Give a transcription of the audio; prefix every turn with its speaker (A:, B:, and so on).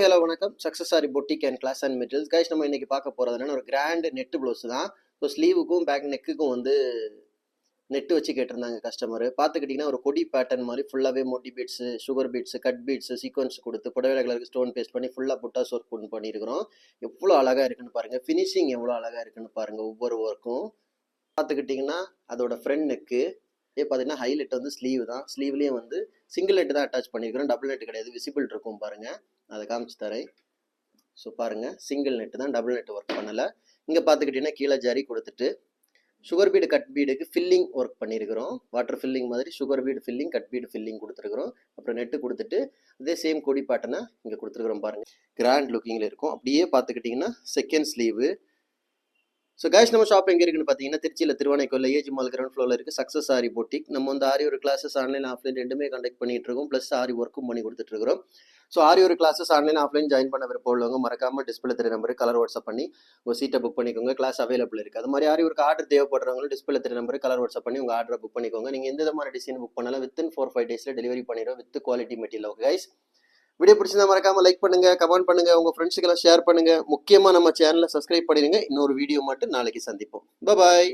A: Hello வணக்கம். Success Aari boutique and class and materials guys. நம்ம இன்னைக்கு பார்க்க போகிறது என்னன்னா ஒரு கிராண்ட் நெட் ப்ளவுஸ் தான். ஸோ ஸ்லீவுக்கும் பேக் நெக்குக்கும் வந்து நெட்டு வச்சு கேட்டிருந்தாங்க கஸ்டமர். பார்த்துக்கிட்டிங்கன்னா ஒரு கொடி பேட்டர்ன் மாதிரி ஃபுல்லாகவே மோட்டி beads, sugar beads, cut beads, sequence கொடுத்து புடவை கலருக்கு ஸ்டோன் பேஸ்ட் பண்ணி ஃபுல்லாக புட்டாஸ் ஒர்க் பண்ணியிருக்கிறோம். எவ்வளோ அழகாக இருக்குன்னு பாருங்கள். ஃபினிஷிங் எவ்வளோ அழகாக இருக்குன்னு பாருங்கள். ஒவ்வொரு ஒர்க்கும் பார்த்துக்கிட்டிங்கன்னா அதோட ஃப்ரண்ட் நெக்கு பார்த்தீங்கன்னா ஹைலைட் வந்து ஸ்லீவ் தான். ஸ்லீவ்லேயும் வந்து சிங்கிள் நெட் தான் அட்டாச் பண்ணியிருக்கிறோம், டபுள் நெட் கிடையாது. விசிபிள் இருக்கும் பாருங்கள், அதை காமிச்சு தரேன். ஸோ பாருங்கள், சிங்கிள் நெட்டு தான், டபுள் நெட் ஒர்க் பண்ணலை. இங்கே பார்த்துக்கிட்டிங்கன்னா கீழே ஜரி கொடுத்துட்டு சுகர் பீடு கட் பீடுக்கு ஃபில்லிங் ஒர்க் பண்ணியிருக்கிறோம். வாட்டர் ஃபில்லிங் மாதிரி sugar bead filling, cut bead filling கொடுத்துருக்குறோம். அப்புறம் நெட்டு கொடுத்துட்டு அதே சேம் கொடி பேட்டர்னை இங்கே கொடுத்துருக்குறோம் பாருங்கள். கிராண்ட் லுக்கிங்கில் இருக்கும். அப்படியே பார்த்துக்கிட்டிங்கன்னா செகண்ட் ஸ்லீவு. ஸோ கைஸ், நம்ம ஷாப் எங்கே இருக்குன்னு பார்த்தீங்கன்னா திருச்சியில் திருவானைக்கோயில் ஏஜ் மால் கிரவுண்ட் ஃப்ளோரில் இருக்குது சக்ஸஸ் ஆரி பொட்டிக். நம்ம வந்து ஆரி ஒரு கிளாஸஸ் ஆன்லைன் ஆஃப்லைன் ரெண்டுமே கண்டக்ட் பண்ணிட்டு இருக்கோம். ப்ளஸ் ஆரி ஒர்க்கும் பண்ணி கொடுத்துட்ருக்கோம். ஸோ ஆரி ஒரு கிளாஸஸ் ஆன்லைன் ஆஃப்லைன் ஜாயின் பண்ண விருப்பம் உள்ளவங்க மறக்காமல் டிஸ்பிளே தெரிய நம்பருக்கு கலர் வாட்ஸ்அப் பண்ணி உங்கள் சீட்டை புக் பண்ணிக்கோங்க. கிளாஸ் அவைலபிள் இருக்குது. அது மாதிரி ஆரி ஒரு ஆர்டர் தேவைப்படுறவங்களும் டிஸ்பிளே தெரிய நம்பருக்கு கலர் வாட்ஸ்அப் பண்ணி உங்கள் ஆர்டரை புக் பண்ணிக்கோங்க. நீங்கள் எந்த மாதிரி டிசைன் புக் பண்ணாலும் வித்தின் 4-5 டேஸில் டெலிவரி பண்ணிடுவோம் with quality material. Okay guys, video பிடிச்சிருந்தா மறக்காம லைக் பண்ணுங்க, கமெண்ட் பண்ணுங்க, உங்க ஃப்ரெண்ட்ஸுக்கெல்லாம் ஷேர் பண்ணுங்க. முக்கியமா நம்ம சேனலை சப்ஸ்கிரைப் பண்ணிடுங்க. இன்னொரு வீடியோ மட்டும் நாளைக்கு சந்திப்போம். பாய்.